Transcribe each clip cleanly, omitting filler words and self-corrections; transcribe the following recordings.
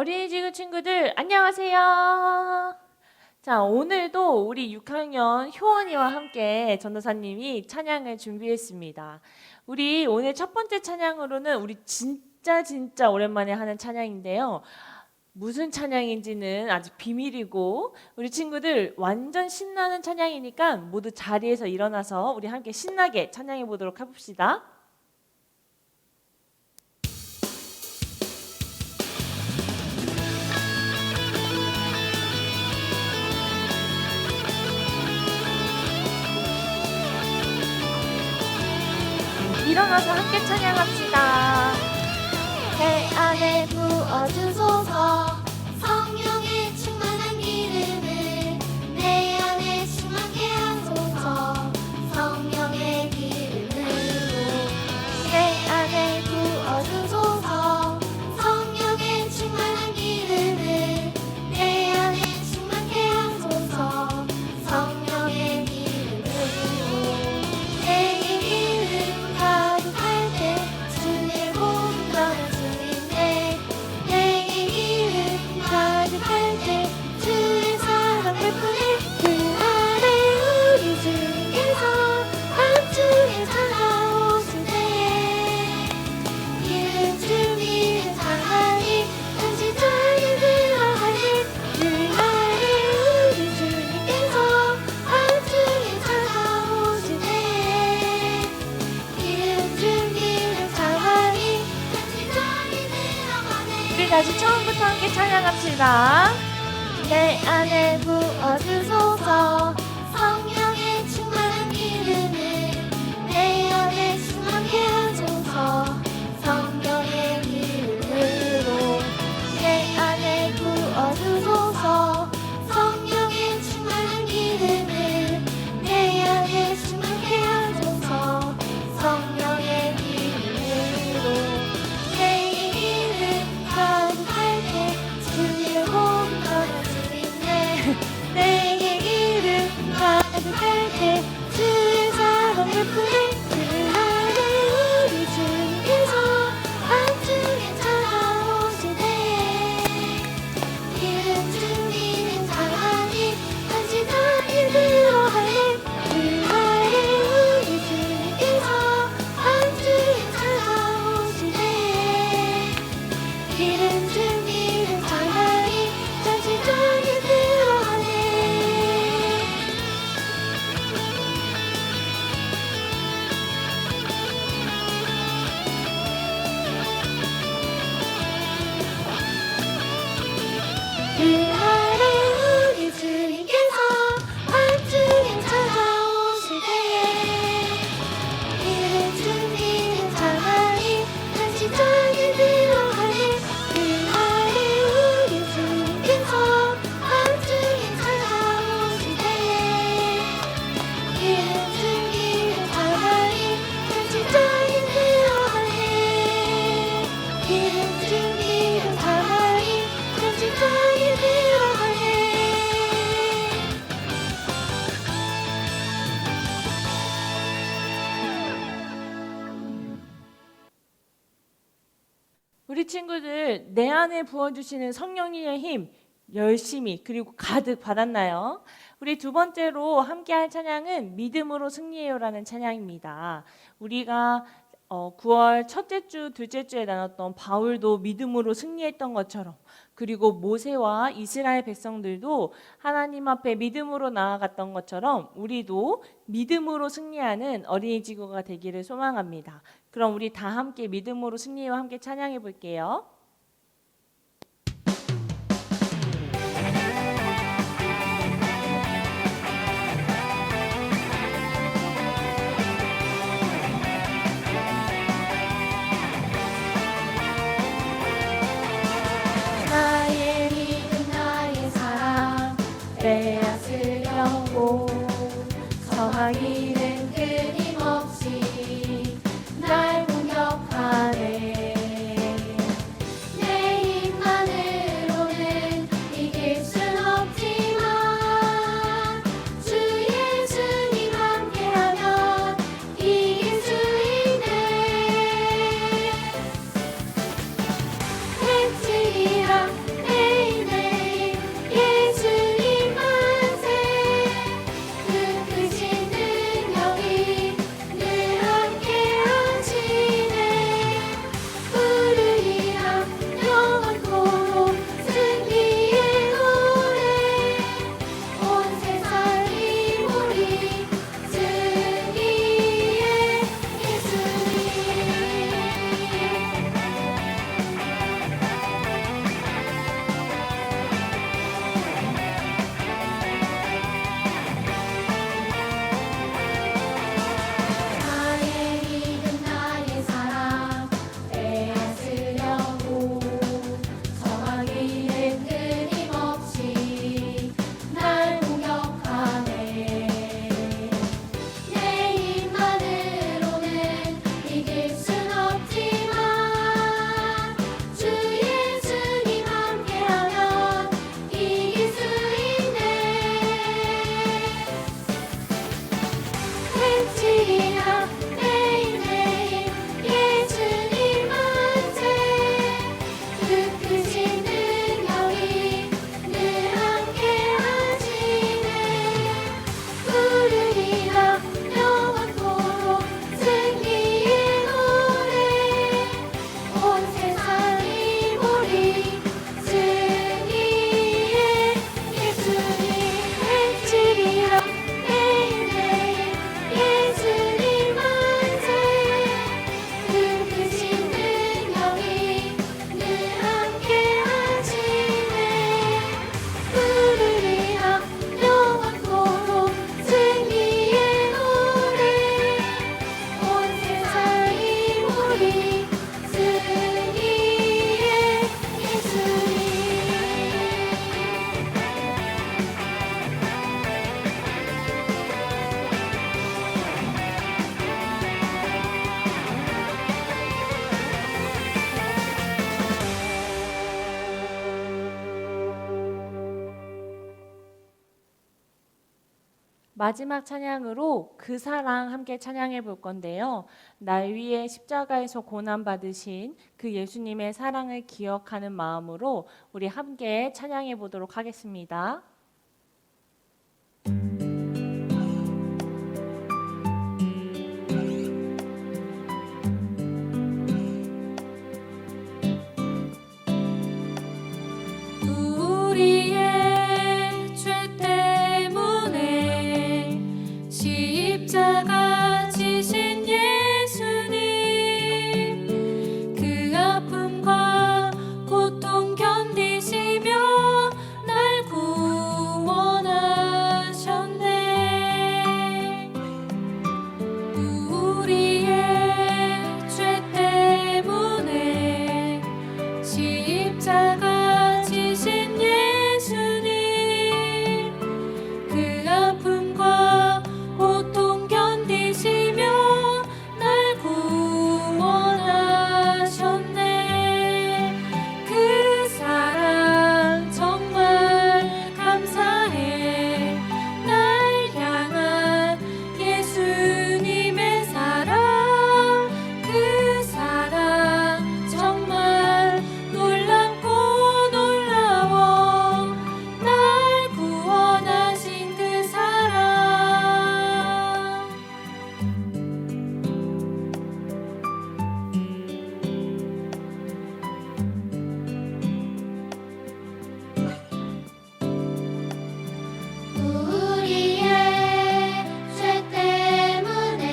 어린이지구 친구들 안녕하세요. 자, 오늘도 우리 6학년 효원이와 함께 전도사님이 찬양을 준비했습니다. 우리 오늘 첫 번째 찬양으로는 우리 진짜 오랜만에 하는 찬양인데요. 무슨 찬양인지는 아직 비밀이고 우리 친구들 완전 신나는 찬양이니까 모두 자리에서 일어나서 우리 함께 신나게 찬양해 보도록 해봅시다. 일어나서 함께 찬양합시다. 내 안에 부어주소서 성령의 충만한 기름을 내 안에 충만케 하소서 성령의 기름으로 내 안에 부어주소서 성령의 충만한 기름을 내 안에 충만케 하소서 성령의 기름으로 내 기름 가득할 때 주의 복 넘치네 내 기름 가득할 때 주의 사랑 베푸네 그 아래 우리 주님께서 밤중에 찾아오실 때에 기름 주님을 사랑하니 다시 자리 들어가네 그 아래 우리 주님께서 밤중에 찾아오실 때에 기름 주님을 사랑하니 다시 자리 들어가네 우리 다시 처음부터 함께 찬양합시다. 내 안에 부어주소서 성령의 충만한 기름을 내 안에 충만케 하소서 성령의 기름으로 내 안에 부어주소서 성령의 충만한 기름을 내 안에 충만케 하소서 성령의 기름으로 내 기름 가득할 때 주의 복 넘치네 내게 기름 가득할 때 주의 사랑 베푸네 그 안에 우리 주님께서 밤중에 찾아오실 때에 기름 주님을 사랑하니 다시 자리 들어갈래 그 안에 우리 주님께서 밤중에 찾아오실 때에 기름 주님을 사랑하니 다시 자리 들어갈래 그 아래 우리 주님께서 밤중에 찾아오실 때에 기름 주님을 사랑하니 다시 자리 들어갈래 그 아래 우리 주님께서 밤중에 찾아오실 때에 기름 주님을 사랑하니 다시 자리 들어갈래 기름 주님을 사랑하니 다시 자리 들어갈래 우리 친구들 내 안에 부어주시는 성령님의 힘 열심히 그리고 가득 받았나요? 우리 두 번째로 함께할 찬양은 믿음으로 승리해요라는 찬양입니다. 우리가 9월 첫째 주, 둘째 주에 나눴던 바울도 믿음으로 승리했던 것처럼 그리고 모세와 이스라엘 백성들도 하나님 앞에 믿음으로 나아갔던 것처럼 우리도 믿음으로 승리하는 어린이지구가 되기를 소망합니다. 그럼 우리 다 함께 믿음으로 승리와 함께 찬양해 볼게요. 나의 믿음 나의 사랑 빼앗으려고 정하기는 끊임없이 날 공격하네 내 힘만으로는 이길 순 없지만 주 예수님 함께하면 이길 수 있네 해치리라 마지막 찬양으로 그 사랑 함께 찬양해 볼 건데요. 날 위해 십자가에서 고난 받으신 그 예수님의 사랑을 기억하는 마음으로 우리 함께 찬양해 보도록 하겠습니다. 우리의 죄 때문에 십자가 지신 예수님, 그 아픔과 고통 견디시며 날 구원하셨네. 우리의 죄 때문에 십자가 지신 예수님, 그 아픔과 고통 견디시며 날 구원하셨네. 그 사랑 정말 감사해. 날 향한 예수님의 사랑, 그 사랑 정말 놀랍고 놀라워. 날 구원하신 그 사랑. 우리의 죄 때문에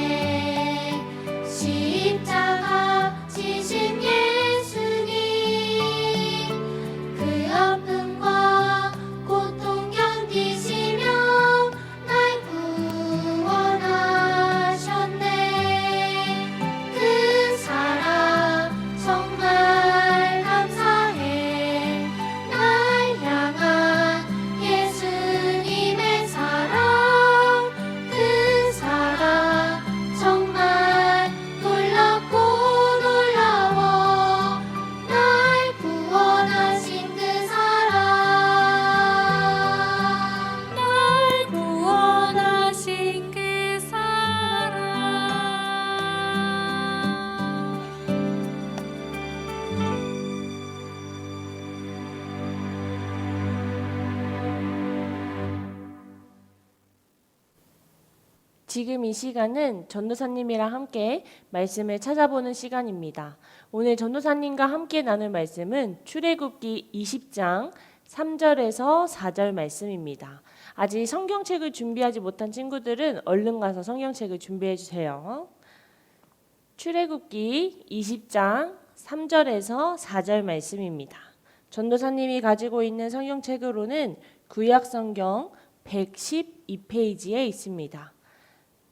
십자가 지신 예수님, 그 아픔과 고통 견디시며 날 구원하셨네. 그 사랑 정말 감사해. 날 향한 예수님의 사랑, 그 사랑 정말 놀랍고 놀라워. 날 구원하신 그 사랑, 날 구원하신 그 사랑. 지금 이 시간은 전도사님이랑 함께 말씀을 찾아보는 시간입니다. 오늘 전도사님과 함께 나눌 말씀은 출애굽기 20장 3절에서 4절 말씀입니다. 아직 성경책을 준비하지 못한 친구들은 얼른 가서 성경책을 준비해 주세요. 출애굽기 20장 3절에서 4절 말씀입니다. 전도사님이 가지고 있는 성경책으로는 구약성경 112페이지에 있습니다.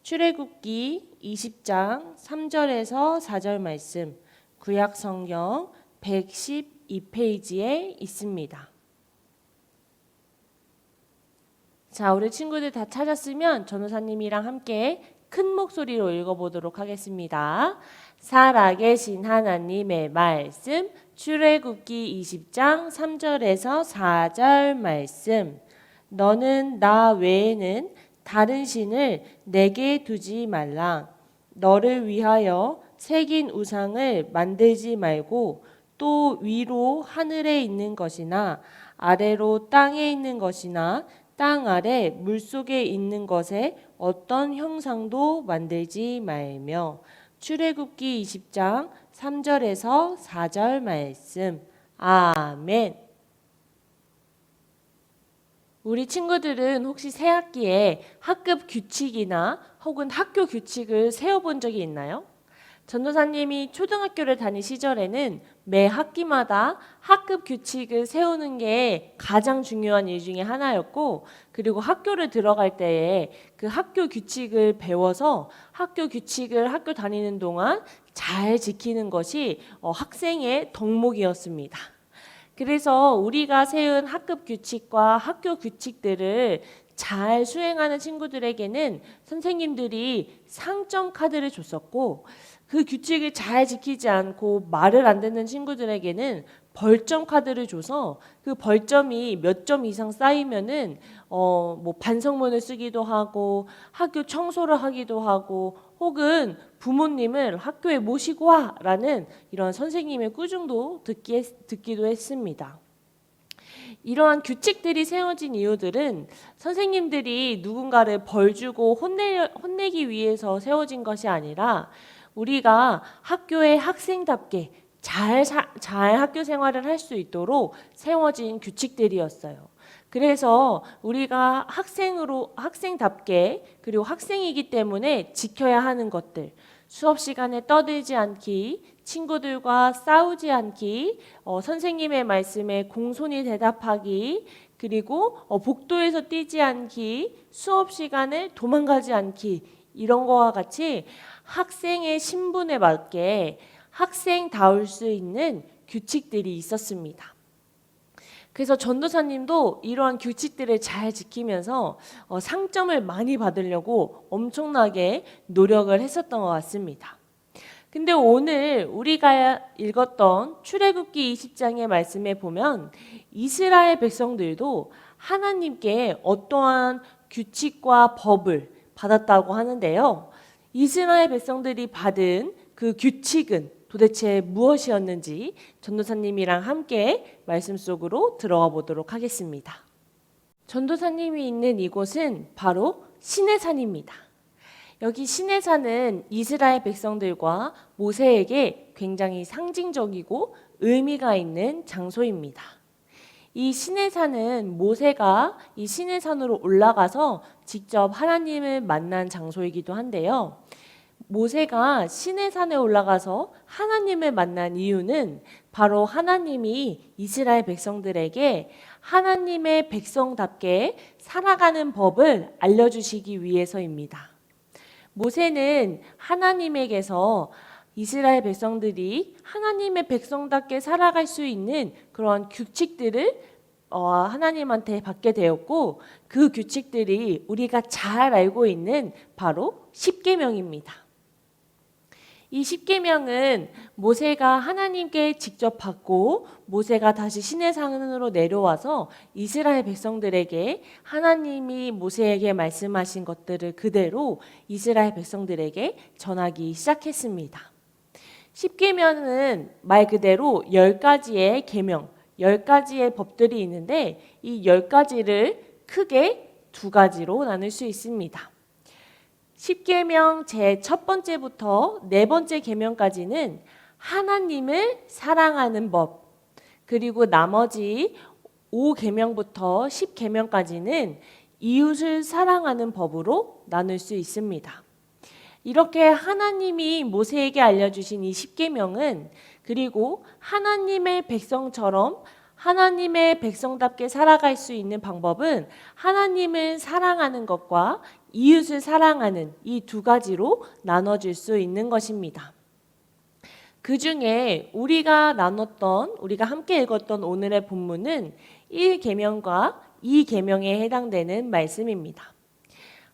출애굽기 20장 3절에서 4절 말씀, 구약성경 112페이지에 있습니다. 자, 우리 친구들 다 찾았으면 전도사님이랑 함께 큰 목소리로 읽어보도록 하겠습니다. 살아계신 하나님의 말씀, 출애굽기 20장 3절에서 4절 말씀. 너는 나 외에는 다른 신을 내게 두지 말라. 너를 위하여 새긴 우상을 만들지 말고 또 위로 하늘에 있는 것이나 아래로 땅에 있는 것이나 땅 아래 물속에 있는 것에 어떤 형상도 만들지 말며. 출애굽기 20장 3절에서 4절 말씀. 아멘. 우리 친구들은 혹시 새 학기에 학급 규칙이나 혹은 학교 규칙을 세워본 적이 있나요? 전도사님이 초등학교를 다닐 시절에는 매 학기마다 학급 규칙을 세우는 게 가장 중요한 일 중에 하나였고, 그리고 학교를 들어갈 때에 그 학교 규칙을 배워서 학교 규칙을 학교 다니는 동안 잘 지키는 것이 학생의 덕목이었습니다. 그래서 우리가 세운 학급 규칙과 학교 규칙들을 잘 수행하는 친구들에게는 선생님들이 상점 카드를 줬었고, 그 규칙을 잘 지키지 않고 말을 안 듣는 친구들에게는 벌점 카드를 줘서 그 벌점이 몇 점 이상 쌓이면은 뭐 반성문을 쓰기도 하고 학교 청소를 하기도 하고 혹은 부모님을 학교에 모시고 와라는 이런 선생님의 꾸중도 듣기도 했습니다. 이러한 규칙들이 세워진 이유들은 선생님들이 누군가를 벌 주고 혼내기 위해서 세워진 것이 아니라 우리가 학교의 학생답게 잘 학교 생활을 할 수 있도록 세워진 규칙들이었어요. 그래서 우리가 학생답게 그리고 학생이기 때문에 지켜야 하는 것들, 수업 시간에 떠들지 않기, 친구들과 싸우지 않기, 선생님의 말씀에 공손히 대답하기, 그리고 복도에서 뛰지 않기, 수업 시간에 도망가지 않기, 이런 거와 같이 학생의 신분에 맞게 학생다울 수 있는 규칙들이 있었습니다. 그래서 전도사님도 이러한 규칙들을 잘 지키면서 상점을 많이 받으려고 엄청나게 노력을 했었던 것 같습니다. 근데 오늘 우리가 읽었던 출애굽기 20장의 말씀에 보면 이스라엘 백성들도 하나님께 어떠한 규칙과 법을 받았다고 하는데요. 이스라엘 백성들이 받은 그 규칙은 도대체 무엇이었는지 전도사님이랑 함께 말씀 속으로 들어가 보도록 하겠습니다. 전도사님이 있는 이곳은 바로 시내산입니다. 여기 시내산은 이스라엘 백성들과 모세에게 굉장히 상징적이고 의미가 있는 장소입니다. 이 시내산은 모세가 이 시내산으로 올라가서 직접 하나님을 만난 장소이기도 한데요. 모세가 시내산에 올라가서 하나님을 만난 이유는 바로 하나님이 이스라엘 백성들에게 하나님의 백성답게 살아가는 법을 알려주시기 위해서입니다. 모세는 하나님에게서 이스라엘 백성들이 하나님의 백성답게 살아갈 수 있는 그런 규칙들을 하나님한테 받게 되었고 그 규칙들이 우리가 잘 알고 있는 바로 십계명입니다. 이 십계명은 모세가 하나님께 직접 받고 모세가 다시 시내산으로 내려와서 이스라엘 백성들에게 하나님이 모세에게 말씀하신 것들을 그대로 이스라엘 백성들에게 전하기 시작했습니다. 십계명은 말 그대로 10가지의 계명, 10가지의 법들이 있는데 이 10가지를 크게 2가지로 나눌 수 있습니다. 십계명 제 첫 번째부터 네 번째 계명까지는 하나님을 사랑하는 법, 그리고 나머지 5계명부터 10계명까지는 이웃을 사랑하는 법으로 나눌 수 있습니다. 이렇게 하나님이 모세에게 알려주신 이 십계명은 그리고 하나님의 백성처럼 하나님의 백성답게 살아갈 수 있는 방법은 하나님을 사랑하는 것과 이웃을 사랑하는 이 2가지로 나눠질 수 있는 것입니다. 그 중에 우리가 함께 읽었던 오늘의 본문은 1계명과 2계명에 해당되는 말씀입니다.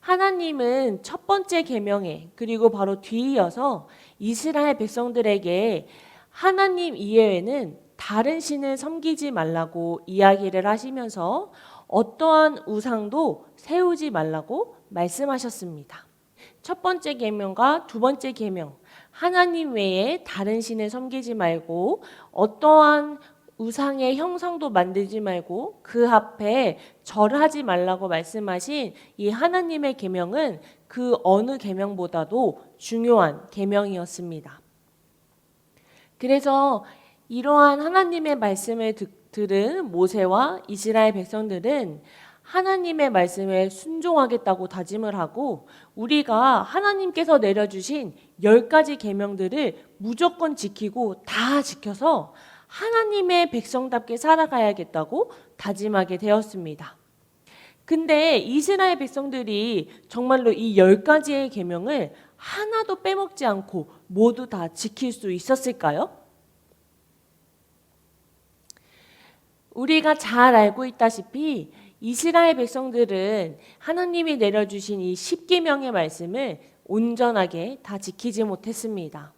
하나님은 첫 번째 계명에 그리고 바로 뒤이어서 이스라엘 백성들에게 하나님 이외에는 다른 신을 섬기지 말라고 이야기를 하시면서 어떠한 우상도 세우지 말라고 말씀하셨습니다. 첫 번째 계명과 두 번째 계명, 하나님 외에 다른 신을 섬기지 말고 어떠한 우상의 형상도 만들지 말고 그 앞에 절하지 말라고 말씀하신 이 하나님의 계명은 그 어느 계명보다도 중요한 계명이었습니다. 그래서 이러한 하나님의 말씀을 들은 모세와 이스라엘 백성들은 하나님의 말씀에 순종하겠다고 다짐을 하고 우리가 하나님께서 내려주신 10가지 계명들을 무조건 지키고 다 지켜서 하나님의 백성답게 살아가야겠다고 다짐하게 되었습니다. 근데 이스라엘 백성들이 정말로 이 10가지의 계명을 하나도 빼먹지 않고 모두 다 지킬 수 있었을까요? 우리가 잘 알고 있다시피 이스라엘 백성들은 하나님이 내려주신 이 십계명의 말씀을 온전하게 다 지키지 못했습니다.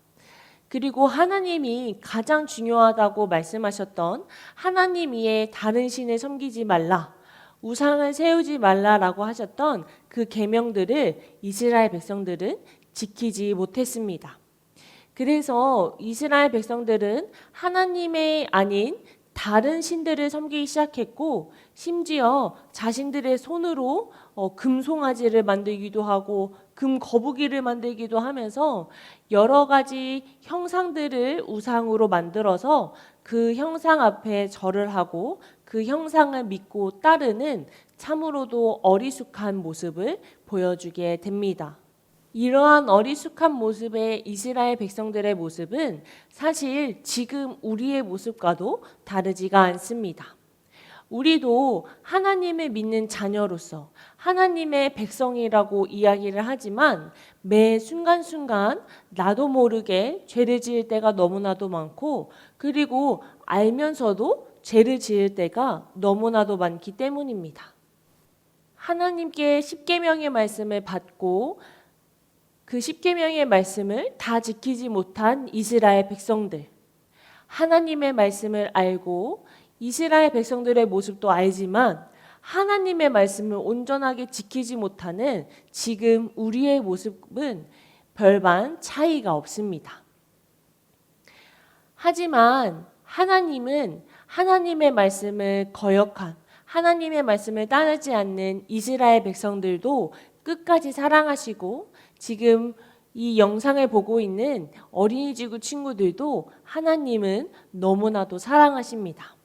그리고 하나님이 가장 중요하다고 말씀하셨던 하나님 외에 다른 신을 섬기지 말라, 우상을 세우지 말라라고 하셨던 그 계명들을 이스라엘 백성들은 지키지 못했습니다. 그래서 이스라엘 백성들은 하나님의 아닌 다른 신들을 섬기기 시작했고, 심지어 자신들의 손으로 금송아지를 만들기도 하고 금 거북이를 만들기도 하면서 여러 가지 형상들을 우상으로 만들어서 그 형상 앞에 절을 하고 그 형상을 믿고 따르는 참으로도 어리숙한 모습을 보여주게 됩니다. 이러한 어리숙한 모습의 이스라엘 백성들의 모습은 사실 지금 우리의 모습과도 다르지가 않습니다. 우리도 하나님을 믿는 자녀로서 하나님의 백성이라고 이야기를 하지만 매 순간순간 나도 모르게 죄를 지을 때가 너무나도 많고, 그리고 알면서도 죄를 지을 때가 너무나도 많기 때문입니다. 하나님께 십계명의 말씀을 받고 그 십계명의 말씀을 다 지키지 못한 이스라엘 백성들, 하나님의 말씀을 알고 이스라엘 백성들의 모습도 알지만 하나님의 말씀을 온전하게 지키지 못하는 지금 우리의 모습은 별반 차이가 없습니다. 하지만 하나님은 하나님의 말씀을 거역한, 하나님의 말씀을 따르지 않는 이스라엘 백성들도 끝까지 사랑하시고, 지금 이 영상을 보고 있는 어린이지구 친구들도 하나님은 너무나도 사랑하십니다.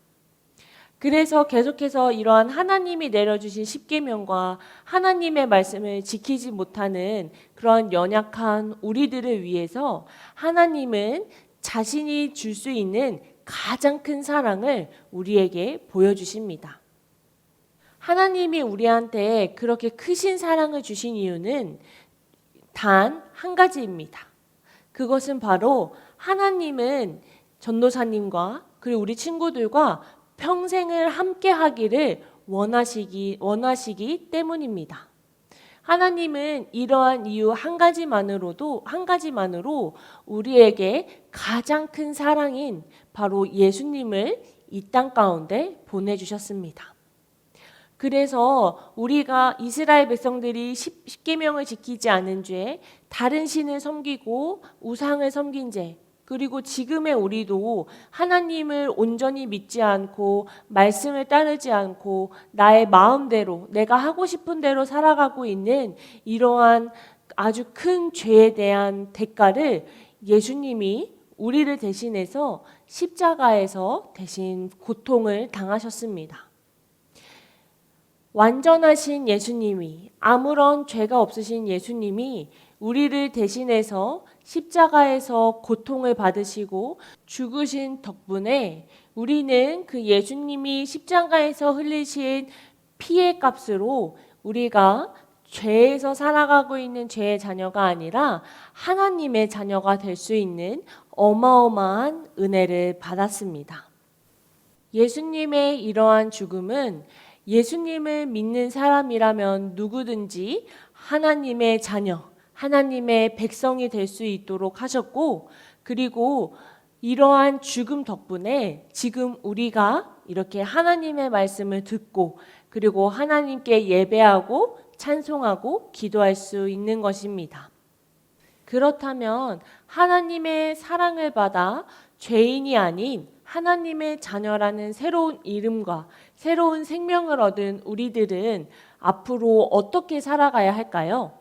그래서 계속해서 이러한 하나님이 내려주신 십계명과 하나님의 말씀을 지키지 못하는 그런 연약한 우리들을 위해서 하나님은 자신이 줄 수 있는 가장 큰 사랑을 우리에게 보여주십니다. 하나님이 우리한테 그렇게 크신 사랑을 주신 이유는 단 한 가지입니다. 그것은 바로 하나님은 전도사님과 그리고 우리 친구들과 평생을 함께 하기를 원하시기 때문입니다. 하나님은 이러한 이유 한 가지만으로 우리에게 가장 큰 사랑인 바로 예수님을 이 땅 가운데 보내주셨습니다. 그래서 우리가 이스라엘 백성들이 십계명을 지키지 않은 죄, 다른 신을 섬기고 우상을 섬긴 죄, 그리고 지금의 우리도 하나님을 온전히 믿지 않고 말씀을 따르지 않고 나의 마음대로 내가 하고 싶은 대로 살아가고 있는 이러한 아주 큰 죄에 대한 대가를 예수님이 우리를 대신해서 십자가에서 대신 고통을 당하셨습니다. 완전하신 예수님이, 아무런 죄가 없으신 예수님이 우리를 대신해서 십자가에서 고통을 받으시고 죽으신 덕분에 우리는 그 예수님이 십자가에서 흘리신 피의 값으로 우리가 죄에서 살아가고 있는 죄의 자녀가 아니라 하나님의 자녀가 될 수 있는 어마어마한 은혜를 받았습니다. 예수님의 이러한 죽음은 예수님을 믿는 사람이라면 누구든지 하나님의 자녀, 하나님의 백성이 될 수 있도록 하셨고, 그리고 이러한 죽음 덕분에 지금 우리가 이렇게 하나님의 말씀을 듣고 그리고 하나님께 예배하고 찬송하고 기도할 수 있는 것입니다. 그렇다면 하나님의 사랑을 받아 죄인이 아닌 하나님의 자녀라는 새로운 이름과 새로운 생명을 얻은 우리들은 앞으로 어떻게 살아가야 할까요?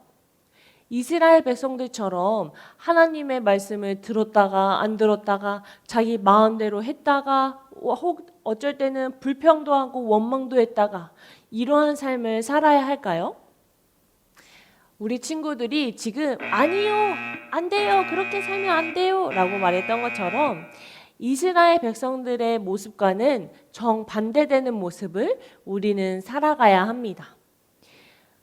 이스라엘 백성들처럼 하나님의 말씀을 들었다가 안 들었다가 자기 마음대로 했다가 혹 어쩔 때는 불평도 하고 원망도 했다가 이러한 삶을 살아야 할까요? 우리 친구들이 지금 아니요, 안 돼요, 그렇게 살면 안 돼요 라고 말했던 것처럼 이스라엘 백성들의 모습과는 정반대되는 모습을 우리는 살아가야 합니다.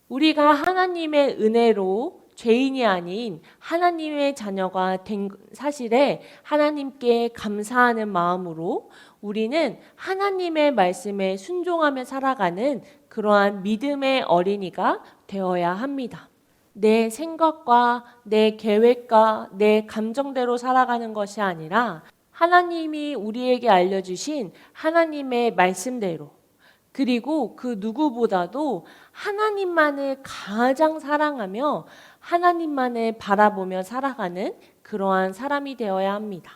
우리가 하나님의 은혜로 죄인이 아닌 하나님의 자녀가 된 사실에 하나님께 감사하는 마음으로 우리는 하나님의 말씀에 순종하며 살아가는 그러한 믿음의 어린이가 되어야 합니다. 내 생각과 내 계획과 내 감정대로 살아가는 것이 아니라 하나님이 우리에게 알려주신 하나님의 말씀대로, 그리고 그 누구보다도 하나님만을 가장 사랑하며 하나님만을 바라보며 살아가는 그러한 사람이 되어야 합니다.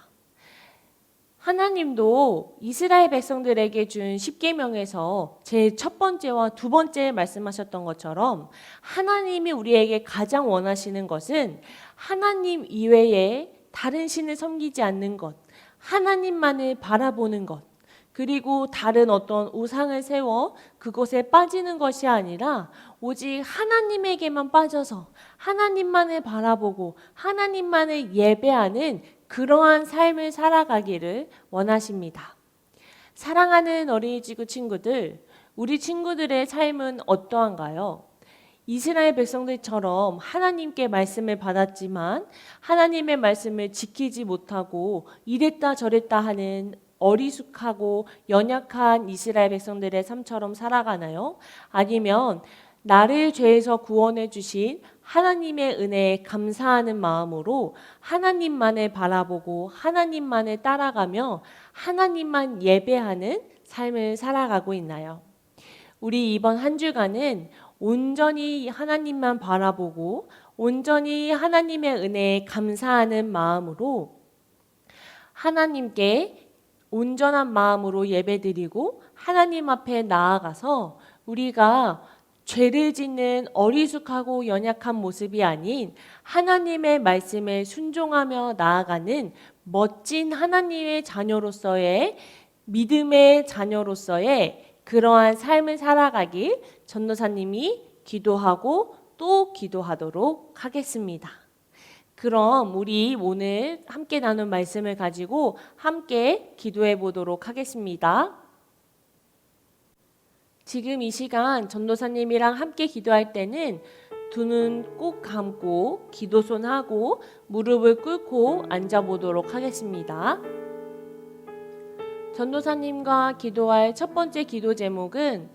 하나님도 이스라엘 백성들에게 준 십계명에서 제일 첫 번째와 두 번째 말씀하셨던 것처럼 하나님이 우리에게 가장 원하시는 것은 하나님 이외에 다른 신을 섬기지 않는 것, 하나님만을 바라보는 것, 그리고 다른 어떤 우상을 세워 그것에 빠지는 것이 아니라 오직 하나님에게만 빠져서 하나님만을 바라보고 하나님만을 예배하는 그러한 삶을 살아가기를 원하십니다. 사랑하는 어린이지구 친구들, 우리 친구들의 삶은 어떠한가요? 이스라엘 백성들처럼 하나님께 말씀을 받았지만 하나님의 말씀을 지키지 못하고 이랬다 저랬다 하는 어리숙하고 연약한 이스라엘 백성들의 삶처럼 살아가나요? 아니면 나를 죄에서 구원해 주신 하나님의 은혜에 감사하는 마음으로 하나님만을 바라보고 하나님만을 따라가며 하나님만 예배하는 삶을 살아가고 있나요? 우리 이번 한 주간은 온전히 하나님만 바라보고 온전히 하나님의 은혜에 감사하는 마음으로 하나님께 온전한 마음으로 예배드리고 하나님 앞에 나아가서 우리가 죄를 짓는 어리숙하고 연약한 모습이 아닌 하나님의 말씀에 순종하며 나아가는 멋진 하나님의 자녀로서의 믿음의 자녀로서의 그러한 삶을 살아가길 전도사님이 기도하고 또 기도하도록 하겠습니다. 그럼 우리 오늘 함께 나눈 말씀을 가지고 함께 기도해 보도록 하겠습니다. 지금 이 시간 전도사님이랑 함께 기도할 때는 두 눈 꼭 감고 기도손 하고 무릎을 꿇고 앉아 보도록 하겠습니다. 전도사님과 기도할 첫 번째 기도 제목은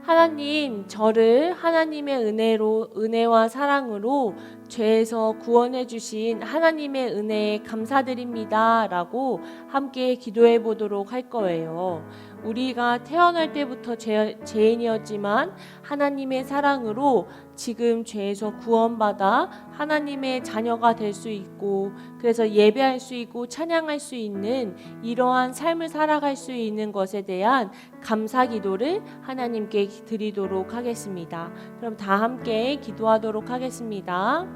하나님, 저를 하나님의 은혜와 사랑으로 죄에서 구원해 주신 하나님의 은혜에 감사드립니다 라고 함께 기도해 보도록 할 거예요. 우리가 태어날 때부터 죄인이었지만 하나님의 사랑으로 지금 죄에서 구원받아 하나님의 자녀가 될 수 있고 그래서 예배할 수 있고 찬양할 수 있는 이러한 삶을 살아갈 수 있는 것에 대한 감사 기도를 하나님께 드리도록 하겠습니다. 그럼 다 함께 기도하도록 하겠습니다.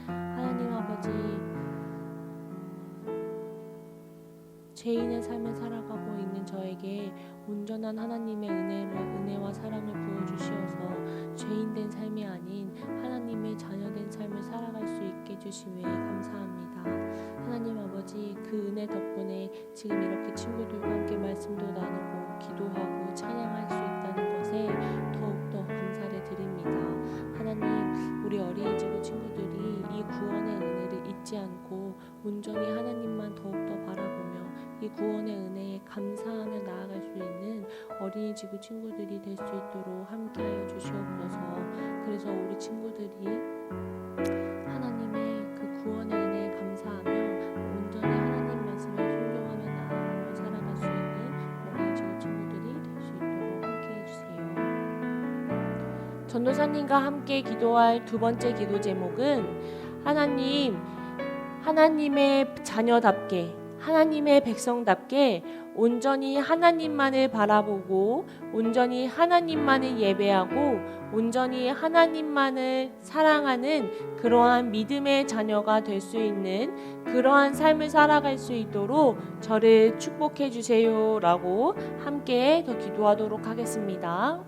하나님 아버지, 죄인의 삶을 살아가고 있는 저에게 온전한 하나님의 은혜와 사랑을 부어주시어서 죄인된 삶이 아닌 하나님의 자녀된 삶을 살아갈 수 있게 해주심에 감사합니다. 하나님 아버지, 그 은혜 덕분에 지금 이렇게 친구들과 함께 말씀도 나누고 기도하고 찬양할 수 있다는 것에 더욱더 감사를 드립니다. 하나님, 우리 어린이지구 친구들이 이 구원의 은혜를 잊지 않고 온전히 하나님만 더욱더 바라보며 이 구원의 은혜에 감사하며 나아갈 수 있는 어린이지구 친구들이 될 수 있도록 함께하여 주시옵소서. 그래서 우리 친구들이 하나님의 그 구원의 은혜에 감사하며 온전히 하나님 말씀에 순종하며 나아가며 살아갈 수 있는 어린이지구 친구들이 될 수 있도록 함께해 주세요. 전도사님과 함께 기도할 두 번째 기도 제목은 하나님의 자녀답게 하나님의 백성답게 온전히 하나님만을 바라보고 온전히 하나님만을 예배하고 온전히 하나님만을 사랑하는 그러한 믿음의 자녀가 될 수 있는 그러한 삶을 살아갈 수 있도록 저를 축복해 주세요 라고 함께 더 기도하도록 하겠습니다.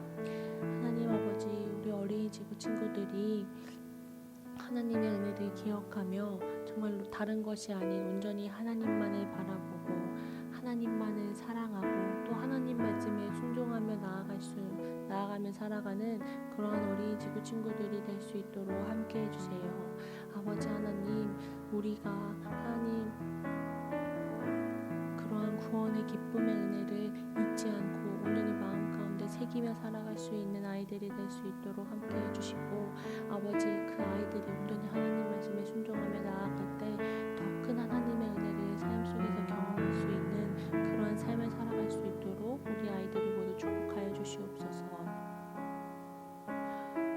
하나님 아버지, 우리 어린이지구 친구들이 하나님의 은혜를 기억하며 정말로 다른 것이 아닌 온전히 하나님만을 바라보고 하나님만을 사랑하고 또 하나님 말씀에 순종하며 나아가며 살아가는 그러한 어린이지구 친구들이 될 수 있도록 함께 해주세요. 아버지 하나님, 우리가 하나님 그러한 구원의 기쁨의 은혜를 잊지 않고 온전히 마음 가운데 새기며 섬기며 살아갈 수 있는 아이들이 될 수 있도록 함께 해주시고 아버지 그 아이들이 온전히 하나님 말씀에 순종하며 나아갈 때 더 큰 하나님의 은혜를 삶 속에서 경험할 수 있는 그런 삶을 살아갈 수 있도록 우리 아이들을 모두 축복하여 주시옵소서.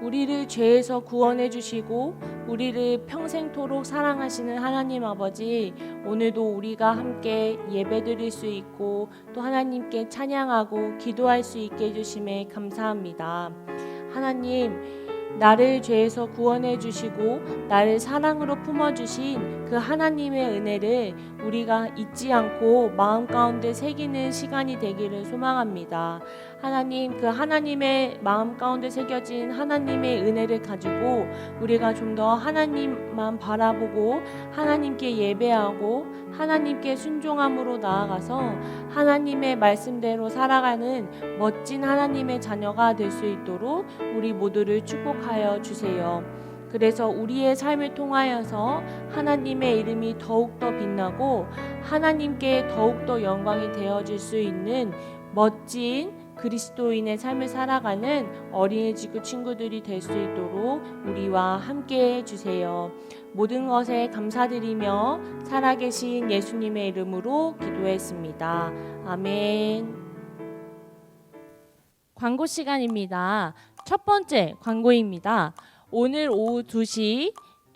우리를 죄에서 구원해 주시고 우리를 평생토록 사랑하시는 하나님 아버지, 오늘도 우리가 함께 예배드릴 수 있고 또 하나님께 찬양하고 기도할 수 있게 해주심에 감사합니다. 하나님, 나를 죄에서 구원해 주시고 나를 사랑으로 품어주신 그 하나님의 은혜를 우리가 잊지 않고 마음 가운데 새기는 시간이 되기를 소망합니다. 하나님, 그 하나님의 마음 가운데 새겨진 하나님의 은혜를 가지고 우리가 좀 더 하나님만 바라보고 하나님께 예배하고 하나님께 순종함으로 나아가서 하나님의 말씀대로 살아가는 멋진 하나님의 자녀가 될 수 있도록 우리 모두를 축복하여 주세요. 그래서 우리의 삶을 통하여서 하나님의 이름이 더욱더 빛나고 하나님께 더욱더 영광이 되어질 수 있는 멋진 그리스도인의 삶을 살아가는 어린이 지구 친구들이 될 수 있도록 우리와 함께 해주세요. 모든 것에 감사드리며 살아계신 예수님의 이름으로 기도했습니다. 아멘. 광고 시간입니다. 첫 번째 광고입니다. 오늘 오후 2시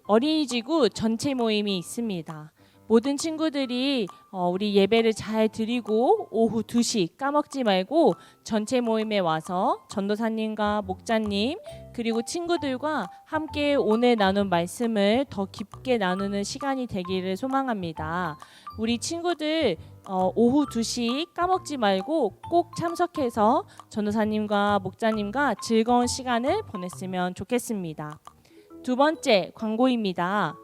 어린이지구 전체 모임이 있습니다. 모든 친구들이 우리 예배를 잘 드리고 오후 2시 까먹지 말고 전체 모임에 와서 전도사님과 목자님 그리고 친구들과 함께 오늘 나눈 말씀을 더 깊게 나누는 시간이 되기를 소망합니다. 우리 친구들 오후 2시 까먹지 말고 꼭 참석해서 전도사님과 목자님과 즐거운 시간을 보냈으면 좋겠습니다. 두 번째 광고입니다.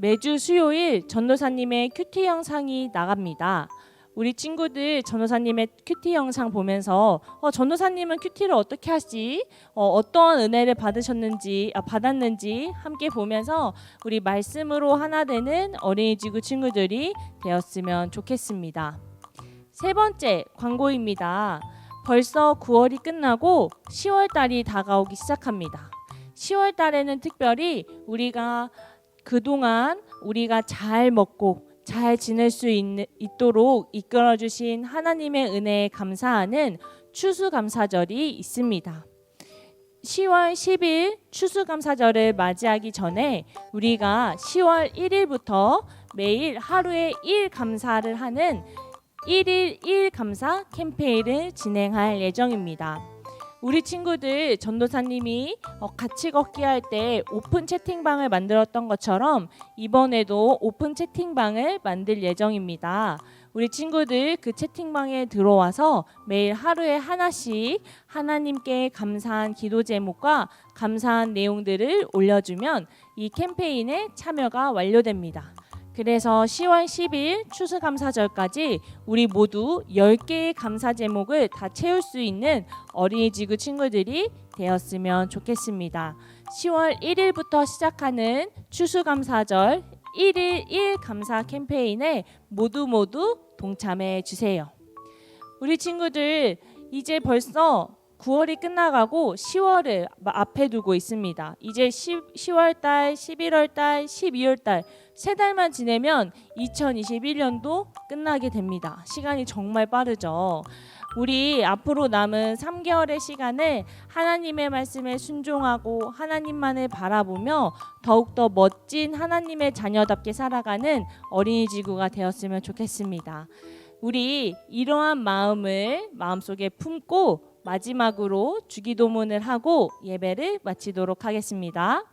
매주 수요일 전도사님의 큐티 영상이 나갑니다. 우리 친구들 전도사님의 큐티 영상 보면서 전도사님은 큐티를 어떻게 하시? 어떤 은혜를 받았는지 함께 보면서 우리 말씀으로 하나 되는 어린이지구 친구들이 되었으면 좋겠습니다. 세 번째 광고입니다. 벌써 9월이 끝나고 10월 달이 다가오기 시작합니다. 10월 달에는 특별히 우리가 그동안 우리가 잘 먹고 잘 지낼 수 있도록 이끌어주신 하나님의 은혜에 감사하는 추수감사절이 있습니다. 10월 10일 추수감사절을 맞이하기 전에 우리가 10월 1일부터 매일 하루에 1 감사를 하는 1일 1 감사 캠페인을 진행할 예정입니다. 우리 친구들 전도사님이 같이 걷기 할 때 오픈 채팅방을 만들었던 것처럼 이번에도 오픈 채팅방을 만들 예정입니다. 우리 친구들 그 채팅방에 들어와서 매일 하루에 하나씩 하나님께 감사한 기도 제목과 감사한 내용들을 올려주면 이 캠페인에 참여가 완료됩니다. 그래서 10월 10일 추수감사절까지 우리 모두 10개의 감사 제목을 다 채울 수 있는 어린이지구 친구들이 되었으면 좋겠습니다. 10월 1일부터 시작하는 추수감사절 1일 1 감사 캠페인에 모두 동참해 주세요. 우리 친구들 이제 벌써 9월이 끝나가고 10월을 앞에 두고 있습니다. 이제 10월달, 11월달, 12월달 3달만 지내면 2021년도 끝나게 됩니다. 시간이 정말 빠르죠. 우리 앞으로 남은 3개월의 시간을 하나님의 말씀에 순종하고 하나님만을 바라보며 더욱더 멋진 하나님의 자녀답게 살아가는 어린이지구가 되었으면 좋겠습니다. 우리 이러한 마음을 마음속에 품고 마지막으로 주기도문을 하고 예배를 마치도록 하겠습니다.